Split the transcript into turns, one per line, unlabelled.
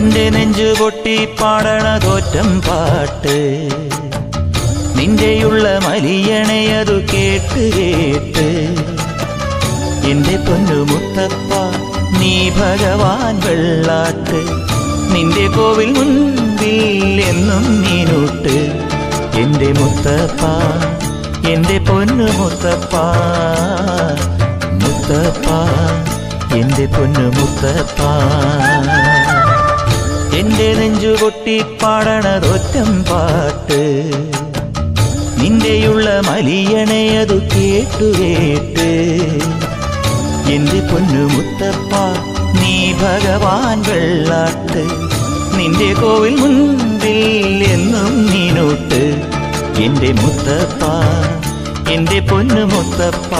എന്റെ നെഞ്ചു പൊട്ടി പാടണതോറ്റം പാട്ട് നിന്റെയുള്ള മലിയണയതു കേട്ട് കേട്ട് എന്റെ പൊന്നു മുത്തപ്പ നീ ഭഗവാൻ വെള്ളാട്ട് നിന്റെ കോവിൽ മുൻപിൽ എന്നും നീനൂട്ട് എന്റെ മുത്തപ്പ എന്റെ പൊന്നു മുത്തപ്പ മുത്തപ്പ എന്റെ പൊന്നു മുത്തപ്പ എന്റെ നെഞ്ചു പൊട്ടി പാടണതൊറ്റം പാട്ട് നിന്റെയുള്ള മലിയണയതു കേട്ടു കേട്ട് എന്റെ പൊന്നു മുത്തപ്പ നീ ഭഗവാൻ വെള്ളാട്ട് നിന്റെ കോവിൽ മുൻപിൽ എന്നും നീനൂട്ട് എന്റെ മുത്തപ്പ എന്റെ പൊന്നു മുത്തപ്പ